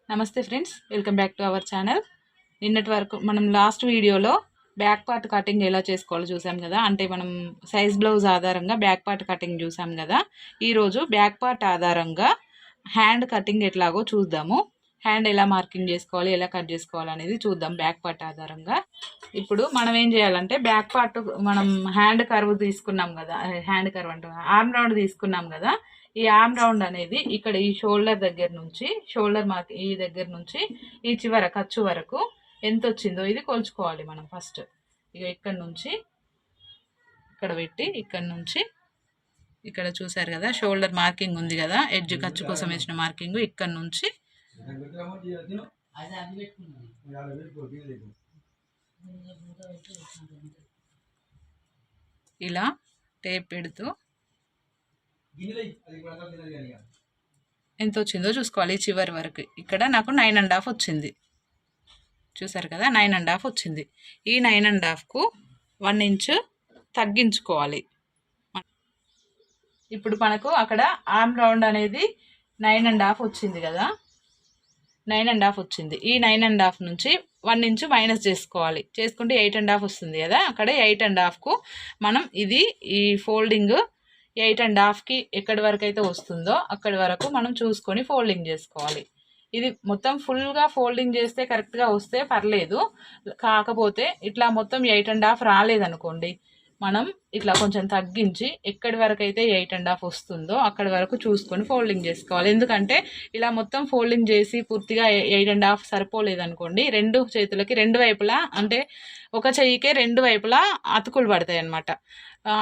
నమస్తే friends, welcome back to our channel. నిన్నటి వరకు మనం లాస్ట్ వీడియోలో బ్యాక్ పార్ట్ కటింగ్ ఎలా చేసుకోవాలో చూసాం కదా. అంటే మనం సైజ్ బ్లౌజ్ ఆధారంగా బ్యాక్ పార్ట్ కటింగ్ చూసాం కదా. ఈరోజు బ్యాక్ పార్ట్ ఆధారంగా హ్యాండ్ కటింగ్ ఎట్లాగో చూద్దాము. హ్యాండ్ ఎలా మార్కింగ్ చేసుకోవాలి, ఎలా కట్ చేసుకోవాలి అనేది చూద్దాం బ్యాక్ పార్ట్ ఆధారంగా. ఇప్పుడు మనం ఏం చేయాలంటే బ్యాక్ పార్ట్ మనం హ్యాండ్ కర్వ్ తీసుకున్నాం కదా, హ్యాండ్ కర్వ్ అంటే ఆర్మ్ రౌండ్ తీసుకున్నాం కదా. ఈ ఆర్మ్ రౌండ్ అనేది ఇక్కడ ఈ షోల్డర్ దగ్గర నుంచి, షోల్డర్ మార్క్ ఈ దగ్గర నుంచి ఈ చివర ఖర్చు వరకు ఎంత వచ్చిందో ఇది కొలుచుకోవాలి మనం ఫస్ట్. ఇక ఇక్కడ నుంచి ఇక్కడ పెట్టి ఇక్కడ నుంచి ఇక్కడ చూసారు కదా షోల్డర్ మార్కింగ్ ఉంది కదా, ఎడ్జ్ ఖర్చు కోసం వేసిన మార్కింగ్ ఇక్కడ నుంచి ఇలా టేప్ పెడుతూ ఎంత వచ్చిందో చూసుకోవాలి చివరి వరకు. ఇక్కడ నాకు 9.5 వచ్చింది, చూసారు కదా 9.5 వచ్చింది. ఈ 9.5కు 1 ఇంచు తగ్గించుకోవాలి. ఇప్పుడు మనకు అక్కడ ఆర్మ్ రౌండ్ అనేది 9.5 వచ్చింది కదా, 9.5 వచ్చింది. ఈ 9.5 నుంచి 1 ఇంచు మైనస్ చేసుకోవాలి. చేసుకుంటే 8.5 వస్తుంది కదా. అక్కడ 8.5కు మనం ఇది ఈ ఫోల్డింగ్ 8.5కి ఎక్కడి వరకు అయితే వస్తుందో అక్కడి వరకు మనం చూసుకొని ఫోల్డింగ్ చేసుకోవాలి. ఇది మొత్తం ఫుల్గా ఫోల్డింగ్ చేస్తే కరెక్ట్గా వస్తే పర్లేదు. కాకపోతే ఇట్లా మొత్తం 8.5 రాలేదనుకోండి, మనం ఇట్లా కొంచెం తగ్గించి ఎక్కడి వరకు అయితే 8.5 వస్తుందో అక్కడి వరకు చూసుకొని ఫోల్డింగ్ చేసుకోవాలి. ఎందుకంటే ఇలా మొత్తం ఫోల్డింగ్ చేసి పూర్తిగా 8.5 సరిపోలేదనుకోండి, రెండు చేతులకి రెండు వైపులా, అంటే ఒక చెయ్యికే రెండు వైపులా అతుకులు పడతాయి అన్నమాట.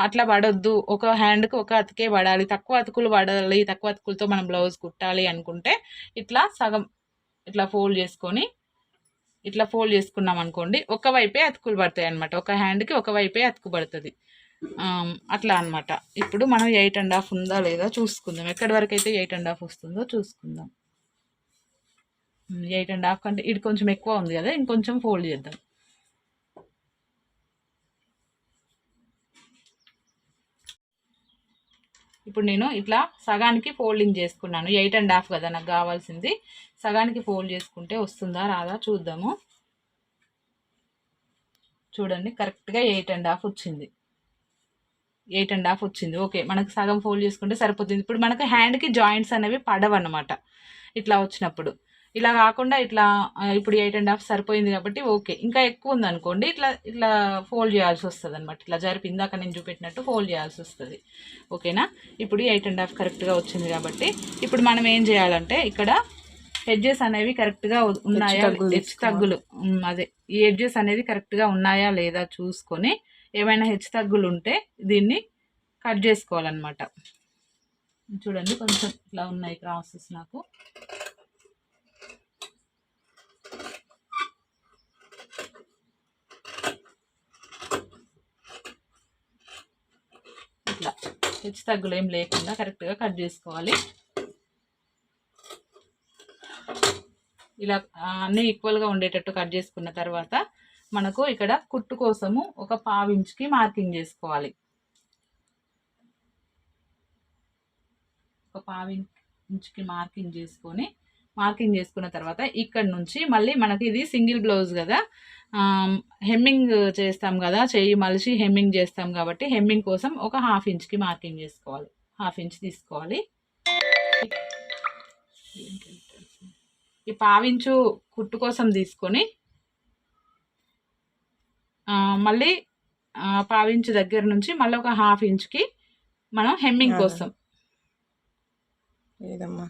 అట్లా పడొద్దు. ఒక హ్యాండ్కి ఒక అతికే పడాలి, తక్కువ అతుకులు పడాలి. తక్కువ అతుకులతో మనం బ్లౌజ్ కుట్టాలి అనుకుంటే ఇట్లా సగం ఇట్లా ఫోల్డ్ చేసుకొని ఇట్లా ఫోల్డ్ చేసుకున్నాం అనుకోండి, ఒక వైపే అతుకులు పడతాయి అనమాట. ఒక హ్యాండ్కి ఒక వైపే అతుకు పడుతుంది, అట్లా అనమాట. ఇప్పుడు మనం 8.5 ఉందా లేదా చూసుకుందాం. ఎక్కడి వరకు అయితే 8.5 వస్తుందో చూసుకుందాం. 8.5 కంటే ఇది కొంచెం ఎక్కువ ఉంది కదా, ఇంకొంచెం ఫోల్డ్ చేద్దాం. ఇప్పుడు నేను ఇట్లా సగానికి ఫోల్డింగ్ చేసుకున్నాను. 8.5 కదా నాకు కావాల్సింది. సగానికి ఫోల్డ్ చేసుకుంటే వస్తుందా రాదా చూద్దాము. చూడండి, కరెక్ట్గా 8.5 వచ్చింది. 8.5 వచ్చింది. ఓకే, మనకు సగం ఫోల్డ్ చేసుకుంటే సరిపోతుంది. ఇప్పుడు మనకు హ్యాండ్కి జాయింట్స్ అనేవి పడవన్నమాట ఇట్లా వచ్చినప్పుడు. ఇలా కాకుండా ఇట్లా ఇప్పుడు 8.5 సరిపోయింది కాబట్టి ఓకే. ఇంకా ఎక్కువ ఉందనుకోండి, ఇట్లా ఇట్లా ఫోల్డ్ చేయాల్సి వస్తుంది అనమాట. ఇట్లా జరిపి ఇందాక నేను చూపెట్టినట్టు ఫోల్డ్ చేయాల్సి వస్తుంది. ఓకేనా. ఇప్పుడు 8.5 కరెక్ట్గా వచ్చింది కాబట్టి ఇప్పుడు మనం ఏం చేయాలంటే ఇక్కడ ఎడ్జెస్ అనేవి కరెక్ట్గా ఉన్నాయా, హెచ్చు తగ్గులు అదే ఈ ఎడ్జెస్ అనేది కరెక్ట్గా ఉన్నాయా లేదా చూసుకొని ఏమైనా హెచ్చు తగ్గులు ఉంటే దీన్ని కట్ చేసుకోవాలన్నమాట. చూడండి, కొంచెం ఇట్లా ఉన్నాయి క్రాసెస్ నాకు. ఇట్లా హెచ్చు తగ్గులు ఏం లేకుండా కరెక్ట్గా కట్ చేసుకోవాలి. ఇలా అన్నీ ఈక్వల్గా ఉండేటట్టు కట్ చేసుకున్న తర్వాత మనకు ఇక్కడ కుట్టు కోసము ఒక 1/2 ఇంచుకి మార్కింగ్ చేసుకోవాలి. ఒక 1/2 ఇంచుకి మార్కింగ్ చేసుకున్న తర్వాత ఇక్కడ నుంచి మళ్ళీ మనకి ఇది సింగిల్ బ్లౌజ్ కదా, హెమ్మింగ్ చేస్తాం కదా, చెయ్యి మలిచి హెమ్మింగ్ చేస్తాం కాబట్టి హెమ్మింగ్ కోసం ఒక 1/2 ఇంచుకి మార్కింగ్ చేసుకోవాలి. 1/2 ఇంచ్ తీసుకోవాలి. ఈ 1/2 ఇంచు కుట్టు కోసం తీసుకొని మళ్ళీ 1/2 ఇంచు దగ్గర నుంచి మళ్ళీ ఒక 1/2 ఇంచుకి మనం హెమ్మింగ్ కోసం ఏదమ్మా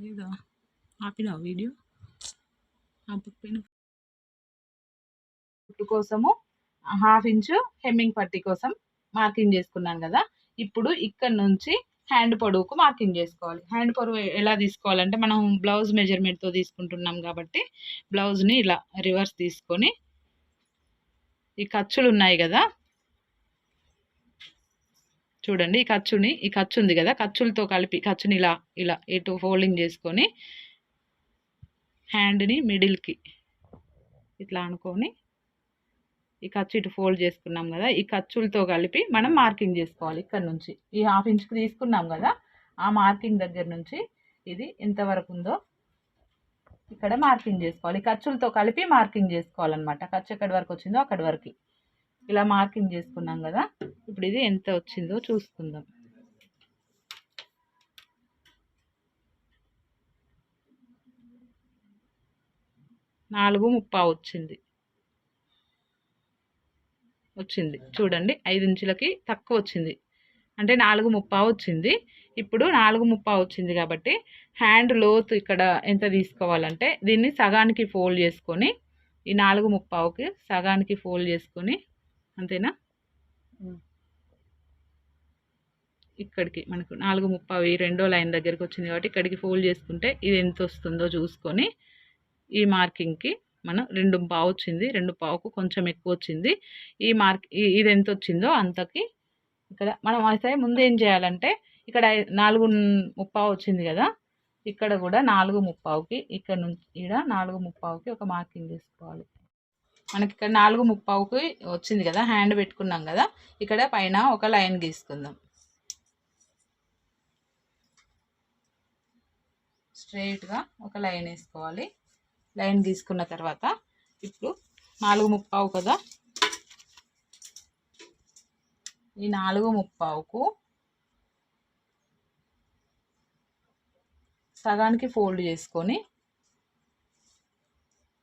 లేదా ఆపినా వీడియో ఆపకపోయినా. కుట్టు కోసము 1/2 ఇంచు హెమ్మింగ్ పట్టీ కోసం మార్కింగ్ చేసుకున్నాను కదా. ఇప్పుడు ఇక్కడ నుంచి హ్యాండ్ పొడవుకు మార్కింగ్ చేసుకోవాలి. హ్యాండ్ పొడవు ఎలా తీసుకోవాలంటే మనం బ్లౌజ్ మెజర్మెంట్తో తీసుకుంటున్నాం కాబట్టి బ్లౌజ్ని ఇలా రివర్స్ తీసుకొని ఈ ఖర్చులు ఉన్నాయి కదా, చూడండి ఈ ఖర్చు ఉంది కదా, ఖర్చులతో కలిపి ఖర్చుని ఇలా ఇలా ఇటు ఫోల్డింగ్ చేసుకొని హ్యాండ్ని మిడిల్కి ఇట్లా అనుకొని ఈ ఖర్చు ఇటు ఫోల్డ్ చేసుకున్నాం కదా, ఈ ఖర్చులతో కలిపి మనం మార్కింగ్ చేసుకోవాలి. ఇక్కడ నుంచి ఈ 1/2 ఇంచుకి తీసుకున్నాం కదా, ఆ మార్కింగ్ దగ్గర నుంచి ఇది ఎంతవరకు ఉందో ఇక్కడ మార్కింగ్ చేసుకోవాలి. ఖర్చులతో కలిపి మార్కింగ్ చేసుకోవాలన్నమాట. ఖర్చు ఎక్కడి వరకు వచ్చిందో అక్కడి వరకు ఇలా మార్కింగ్ చేసుకున్నాం కదా. ఇప్పుడు ఇది ఎంత వచ్చిందో చూసుకుందాం. 4:30 వచ్చింది చూడండి. 5 ఇంచులకి తక్కువ వచ్చింది, అంటే 4:30 వచ్చింది. ఇప్పుడు 4:30 వచ్చింది కాబట్టి హ్యాండ్ లోతు ఇక్కడ ఎంత తీసుకోవాలంటే దీన్ని సగానికి ఫోల్డ్ చేసుకొని, ఈ 4:30కి సగానికి ఫోల్డ్ చేసుకొని, అంతేనా, ఇక్కడికి మనకు 4:30 రెండో లైన్ దగ్గరికి వచ్చింది కాబట్టి ఇక్కడికి ఫోల్డ్ చేసుకుంటే ఇది ఎంత వస్తుందో చూసుకొని ఈ మార్కింగ్కి మనం 2:15 వచ్చింది, 2:15కు కొంచెం ఎక్కువ వచ్చింది. ఈ ఇది ఎంత వచ్చిందో అంతకి ఇక్కడ మనం అయితే ముందు ఏం చేయాలంటే ఇక్కడ 4:30 వచ్చింది కదా, ఇక్కడ కూడా 4:30కి ఇక్కడ నుంచి ఇక్కడ 4:30కి ఒక మార్కింగ్ చేసుకోవాలి. మనకి ఇక్కడ 4:30కి వచ్చింది కదా, హ్యాండ్ పెట్టుకున్నాం కదా, ఇక్కడ పైన ఒక లైన్ గీసుకుందాం. స్ట్రైట్గా ఒక లైన్ వేసుకోవాలి. లైన్ గీసుకున్న తర్వాత ఇప్పుడు 4:30 కదా, ఈ 4:30కు సగానికి ఫోల్డ్ చేసుకొని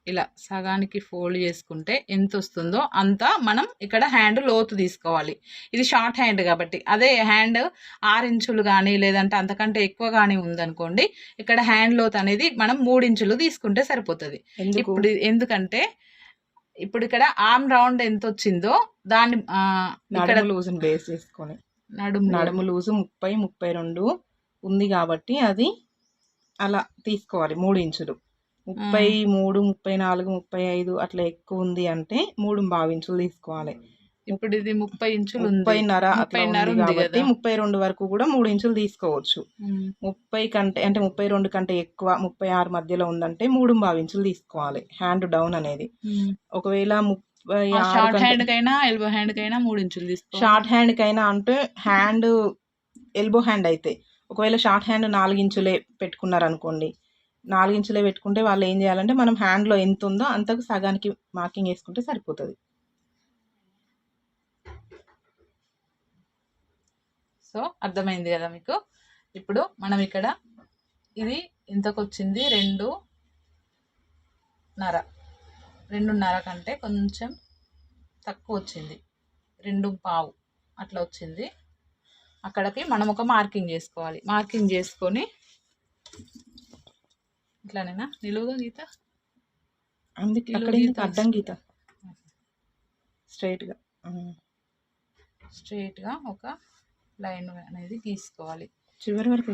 ఇలా సగానికి ఫోల్డ్ చేసుకుంటే ఎంత వస్తుందో అంత మనం ఇక్కడ హ్యాండ్ లోతు తీసుకోవాలి. ఇది షార్ట్ హ్యాండ్ కాబట్టి, అదే హ్యాండ్ 6 ఇంచులు కానీ లేదంటే అంతకంటే ఎక్కువ కానీ ఉందనుకోండి, ఇక్కడ హ్యాండ్ లోతు అనేది మనం 3 ఇంచులు తీసుకుంటే సరిపోతుంది. ఇప్పుడు ఎందుకంటే ఇప్పుడు ఇక్కడ ఆర్మ్ రౌండ్ ఎంత వచ్చిందో దాన్ని ఇక్కడ లూజ్ని బేస్ చేసుకొని నడుము లూజు 30-32 ఉంది కాబట్టి అది అలా తీసుకోవాలి. 3 ఇంచులు 33, 34, 35 అట్లా ఎక్కువ ఉంది అంటే 3:15 ఇంచులు తీసుకోవాలి. ఇప్పుడు ఇది 30 ఇంచులు 30.5 కాబట్టి 32 వరకు కూడా 3 ఇంచులు తీసుకోవచ్చు. 30 కంటే అంటే 32 కంటే ఎక్కువ 36 మధ్యలో ఉందంటే 3:15 ఇంచులు తీసుకోవాలి హ్యాండ్ డౌన్ అనేది. ఒకవేళ 36 హ్యాండ్ కైనా ఎల్బో హ్యాండ్ కైనా 3 ఇంచులు తీసుకోవాలి. షార్ట్ హ్యాండ్ కైనా అంటే హ్యాండ్ ఎల్బో హ్యాండ్ అయితే ఒకవేళ షార్ట్ హ్యాండ్ 4 ఇంచులే పెట్టుకున్నారు అనుకోండి, 4 ఇంచులే పెట్టుకుంటే వాళ్ళు ఏం చేయాలంటే మనం హ్యాండ్లో ఎంత ఉందో అంతకు సగానికి మార్కింగ్ వేసుకుంటే సరిపోతుంది. సో అర్థమైంది కదా మీకు. ఇప్పుడు మనం ఇక్కడ ఇది ఎంతకు వచ్చింది, 2.5 కంటే కొంచెం తక్కువ వచ్చింది, 2:15 అట్లా వచ్చింది. అక్కడికి మనం ఒక మార్కింగ్ చేసుకోవాలి. మార్కింగ్ చేసుకొని ఇట్లానేనా నిలువుగా గీత, అందుకే అక్కడ అడ్డం గీత స్ట్రైట్గా ఒక లైన్ అనేది గీసుకోవాలి చివరి వరకు,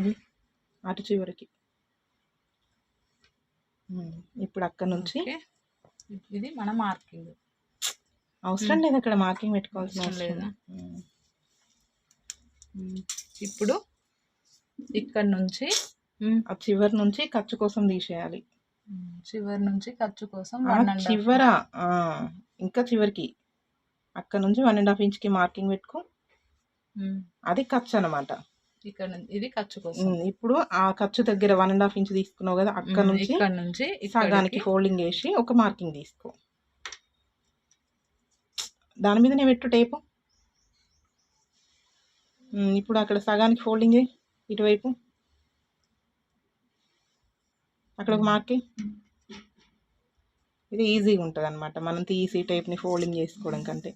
అటు చివరికి. ఇప్పుడు అక్కడ నుంచి ఇది మన మార్కింగ్ అవసరం లేదు, అక్కడ మార్కింగ్ పెట్టుకోవాల్సిన అవసరం లేదా. ఇప్పుడు ఇక్కడ నుంచి ఆ చివరి నుంచి ఖర్చు కోసం తీసేయాలి. చివరి నుంచి ఖర్చు కోసం ఇంకా చివరికి అక్కడ నుంచి 1.5 ఇంచ్కి మార్కింగ్ పెట్టుకో, అది ఖర్చు అనమాట. ఇక్కడ నుంచి ఇది ఖర్చు కోసం. ఇప్పుడు ఆ ఖర్చు దగ్గర 1.5 ఇంచ్ తీసుకున్నావు కదా, అక్కడ నుంచి సగానికి ఫోల్డింగ్ వేసి ఒక మార్కింగ్ తీసుకో. దాని మీదనే పెట్టు టేపు. ఇప్పుడు అక్కడ సగానికి ఫోల్డింగ్ ఇటువైపు అక్కడ ఒక మార్కింగ్. ఇది ఈజీగా ఉంటుంది అనమాట మనం తీసి టేప్ని ఫోల్డింగ్ చేసుకోవడం కంటే.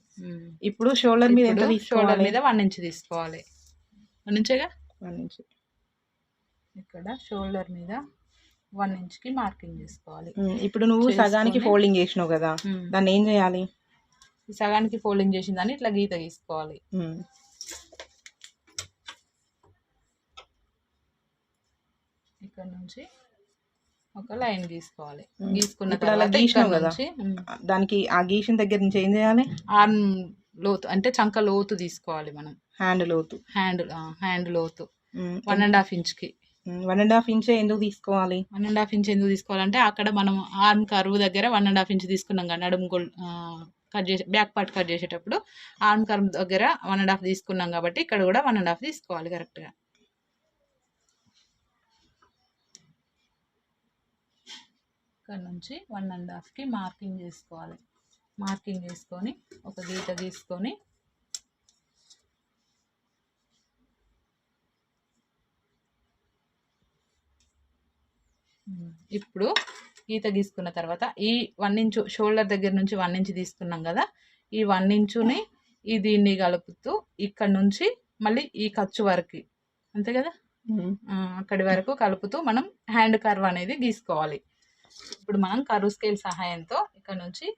ఇప్పుడు షోల్డర్ మీద ఎంత తీసుకోవాలి? షోల్డర్ మీద 1 ఇంచ్ తీసుకోవాలి. 1 ఇంచేగా, 1 ఇంచ్. ఇక్కడ షోల్డర్ మీద 1 ఇంచ్కి మార్కింగ్ చేసుకోవాలి. ఇప్పుడు నువ్వు సగానికి ఫోల్డింగ్ చేసినావు కదా, దాన్ని ఏం చేయాలి? సగానికి ఫోల్డింగ్ చేసిన దాన్ని ఇట్లా గీత గీసుకోవాలి. ఇక్కడ నుంచి ఒక లైన్ గీసుకోవాలి. గీసుకున్న తర్వాత దానికి ఆ గీసిన దగ్గర నుంచి ఏం చేయాలి? ఆర్మ్ లోతు అంటే చంక లోతు తీసుకోవాలి మనం. హ్యాండ్ లోతు, హ్యాండ్ లోతు 1.5 ఇంచ్కి. 1.5 ఇంచ్ ఎందుకు తీసుకోవాలి? 1.5 ఇంచ్ ఎందుకు తీసుకోవాలంటే అక్కడ మనం ఆర్మ్ కర్వ్ దగ్గర 1.5 ఇంచ్ తీసుకున్నాం కదా, కట్ చేసే బ్యాక్ పార్ట్ కట్ చేసేటప్పుడు ఆర్మ్ కర్వ్ దగ్గర 1.5 తీసుకున్నాం కాబట్టి ఇక్కడ కూడా 1.5 తీసుకోవాలి కరెక్ట్గా. ఇక్కడ నుంచి 1.5కి మార్కింగ్ చేసుకోవాలి. మార్కింగ్ చేసుకొని ఒక గీత గీసుకొని ఇప్పుడు గీత గీసుకున్న తర్వాత ఈ 1 ఇంచు షోల్డర్ దగ్గర నుంచి 1 ఇంచ్ తీసుకున్నాం కదా, ఈ 1 ఇంచుని ఈ దీన్ని కలుపుతూ ఇక్కడ నుంచి మళ్ళీ ఈ ఖర్చు వరకు, అంతే కదా, అక్కడి వరకు కలుపుతూ మనం హ్యాండ్ కర్వ్ అనేది గీసుకోవాలి. ఇప్పుడు మనం కర్వ్ స్కేల్ సహాయంతో ఇక్కడ నుంచి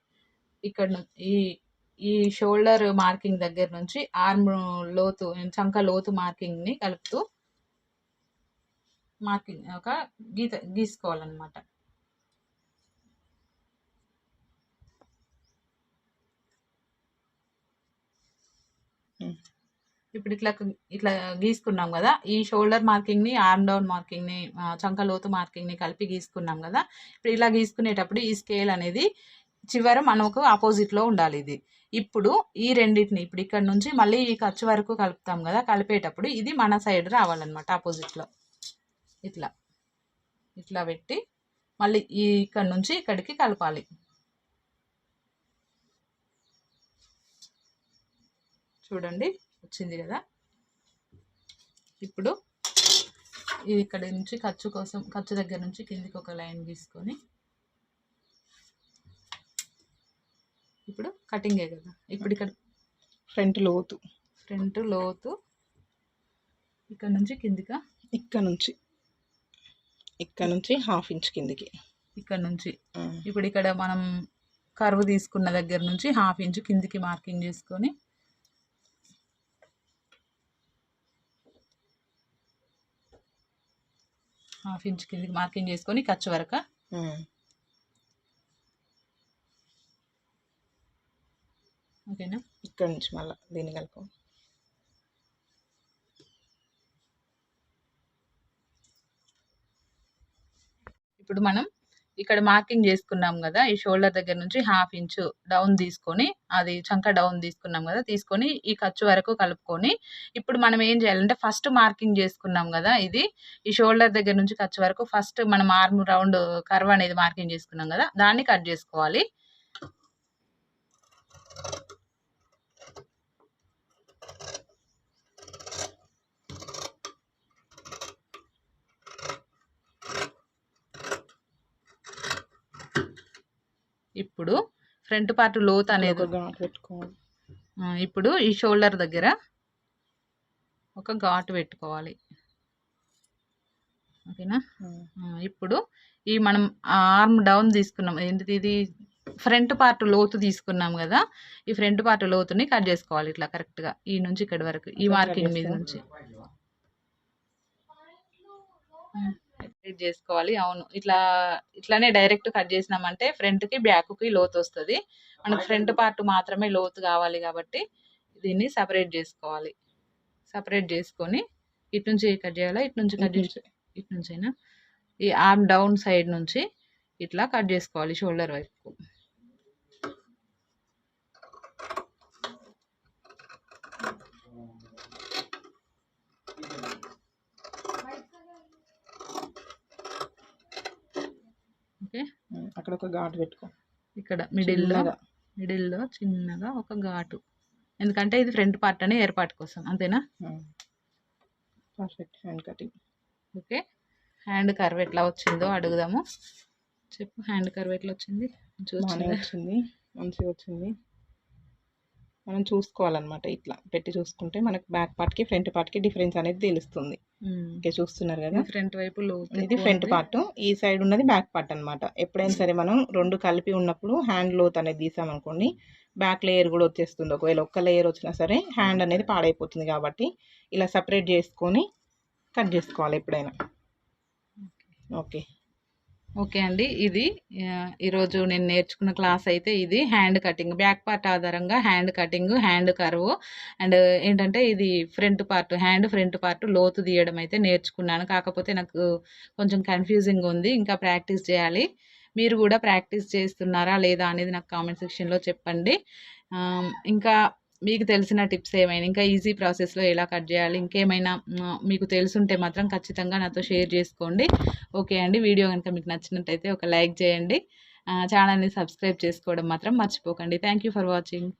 ఈ షోల్డర్ మార్కింగ్ దగ్గర నుంచి ఆర్మ్ లోతు, చంక లోతు మార్కింగ్ని కలుపుతూ మార్కింగ్ ఒక గీత గీసుకోవాలన్నమాట. ఇప్పుడు ఇట్లా గీసుకున్నాం కదా, ఈ షోల్డర్ మార్కింగ్ని, ఆర్మ్ డౌన్ మార్కింగ్ని, చంక లోతు మార్కింగ్ని కలిపి గీసుకున్నాం కదా. ఇప్పుడు ఇలా గీసుకునేటప్పుడు ఈ స్కేల్ అనేది చివర మనకు ఆపోజిట్లో ఉండాలి ఇది. ఇప్పుడు ఈ రెండింటిని ఇప్పుడు ఇక్కడ నుంచి మళ్ళీ ఈ ఖర్చు వరకు కలుపుతాం కదా, కలిపేటప్పుడు ఇది మన సైడ్ రావాలన్నమాట ఆపోజిట్లో. ఇట్లా ఇట్లా పెట్టి మళ్ళీ ఇక్కడ నుంచి ఇక్కడికి కలపాలి. చూడండి వచ్చింది కదా. ఇప్పుడు ఇది ఇక్కడ నుంచి ఖర్చు దగ్గర నుంచి కిందికి ఒక లైన్ గీసుకొని ఇప్పుడు కటింగే కదా. ఇప్పుడు ఇక్కడ ఫ్రంట్ లోతు ఇక్కడ నుంచి కిందికా, ఇక్కడ నుంచి 1/2 ఇంచ్ కిందికి, ఇక్కడ నుంచి ఇప్పుడు ఇక్కడ మనం కర్వ్ తీసుకున్న దగ్గర నుంచి 1/2 ఇంచ్ కిందికి మార్కింగ్ చేసుకొని హాఫ్ ఇంచ్ కిందికి మార్కింగ్ చేసుకొని ఖర్చు వరకు ఓకేనా. ఇక్కడ నుంచి మళ్ళీ దీన్ని కలుపు. ఇప్పుడు మనం ఇక్కడ మార్కింగ్ చేసుకున్నాం కదా, ఈ షోల్డర్ దగ్గర నుంచి 1/2 ఇంచ్ డౌన్ తీసుకొని, అది చంక డౌన్ తీసుకున్నాం కదా, తీసుకొని ఈ ఖర్చు వరకు కలుపుకొని ఇప్పుడు మనం ఏం చేయాలంటే ఫస్ట్ మార్కింగ్ చేసుకున్నాం కదా, ఇది ఈ షోల్డర్ దగ్గర నుంచి ఖర్చు వరకు ఫస్ట్ మనం ఆర్మ్ రౌండ్ కర్వ్ అనేది మార్కింగ్ చేసుకున్నాం కదా, దాన్ని కట్ చేసుకోవాలి. ఇప్పుడు ఫ్రంట్ పార్ట్ లోత్ అనేది పెట్టుకోవాలి. ఇప్పుడు ఈ షోల్డర్ దగ్గర ఒక ఘాటు పెట్టుకోవాలి. ఓకేనా. ఇప్పుడు ఈ మనం ఆర్మ్ డౌన్ తీసుకున్నాం, ఏంటిది ఇది ఫ్రంట్ పార్ట్ లోతు తీసుకున్నాం కదా, ఈ ఫ్రంట్ పార్ట్ లోతుని కట్ చేసుకోవాలి ఇట్లా కరెక్ట్గా ఈ నుంచి ఇక్కడి వరకు, ఈ మార్కింగ్ మీద నుంచి చేసుకోవాలి. అవును, ఇట్లానే డైరెక్ట్ కట్ చేసినామంటే ఫ్రంట్కి బ్యాక్కి లోతు వస్తుంది. మనకు ఫ్రంట్ పార్ట్ మాత్రమే లోతు కావాలి కాబట్టి దీన్ని సపరేట్ చేసుకోవాలి. సపరేట్ చేసుకొని ఇటు నుంచి కట్ చేయాలా, ఇటు నుంచి కట్ చేసి ఇటు నుంచైనా ఈ ఆర్మ్ డౌన్ సైడ్ నుంచి ఇట్లా కట్ చేసుకోవాలి షోల్డర్ వైపు. ఓకే, అక్కడ ఒక ఘాటు పెట్టుకో. ఇక్కడ మిడిల్లో చిన్నగా ఒక ఘాటు, ఎందుకంటే ఇది ఫ్రంట్ పార్ట్ అని ఏర్పాటు కోసం, అంతేనా. Perfect hand cutting. Okay, hand curve ఎట్లా వచ్చిందో అడుగుదాము. చెప్పు, హ్యాండ్ కర్వ్ ఎట్లా వచ్చింది? వచ్చింది, మంచిగా వచ్చింది. మనం చూసుకోవాలన్నమాట, ఇట్లా పెట్టి చూసుకుంటే మనకు బ్యాక్ పార్ట్కి ఫ్రంట్ పార్ట్కి డిఫరెన్స్ అనేది తెలుస్తుంది. ఓకే, చూస్తున్నారు కదా, ఫ్రంట్ వైపు ఇది ఫ్రంట్ పార్ట్, ఈ సైడ్ ఉన్నది బ్యాక్ పార్ట్ అనమాట. ఎప్పుడైనా సరే మనం రెండు కలిపి ఉన్నప్పుడు హ్యాండ్ లోత్ అనేది తీసామనుకోండి, బ్యాక్ లేయర్ కూడా వచ్చేస్తుంది. ఒకవేళ ఒక్క లేయర్ వచ్చినా సరే హ్యాండ్ అనేది పాడైపోతుంది. కాబట్టి ఇలా సపరేట్ చేసుకొని కట్ చేసుకోవాలి ఎప్పుడైనా. ఓకే అండి, ఇది ఈరోజు నేను నేర్చుకున్న క్లాస్ అయితే ఇది హ్యాండ్ కటింగ్, బ్యాక్ పార్ట్ ఆధారంగా hand cutting, hand curve, and ఏంటంటే ఇది front part, hand front part లోతు తీయడం అయితే నేర్చుకున్నాను. కాకపోతే నాకు కొంచెం కన్ఫ్యూజింగ్ ఉంది, ఇంకా ప్రాక్టీస్ చేయాలి. మీరు కూడా ప్రాక్టీస్ చేస్తున్నారా లేదా అనేది నాకు కామెంట్ సెక్షన్లో చెప్పండి. ఇంకా మీకు తెలిసిన టిప్స్ ఏమైనా, ఇంకా ఈజీ ప్రాసెస్లో ఎలా కట్ చేయాలి, ఇంకేమైనా మీకు తెలుసుంటే మాత్రం ఖచ్చితంగా నాతో షేర్ చేసుకోండి. ఓకే అండి, వీడియో కనుక మీకు నచ్చినట్టయితే ఒక లైక్ చేయండి. ఛానల్ని సబ్స్క్రైబ్ చేసుకోవడం మాత్రం మర్చిపోకండి. Thank you for watching.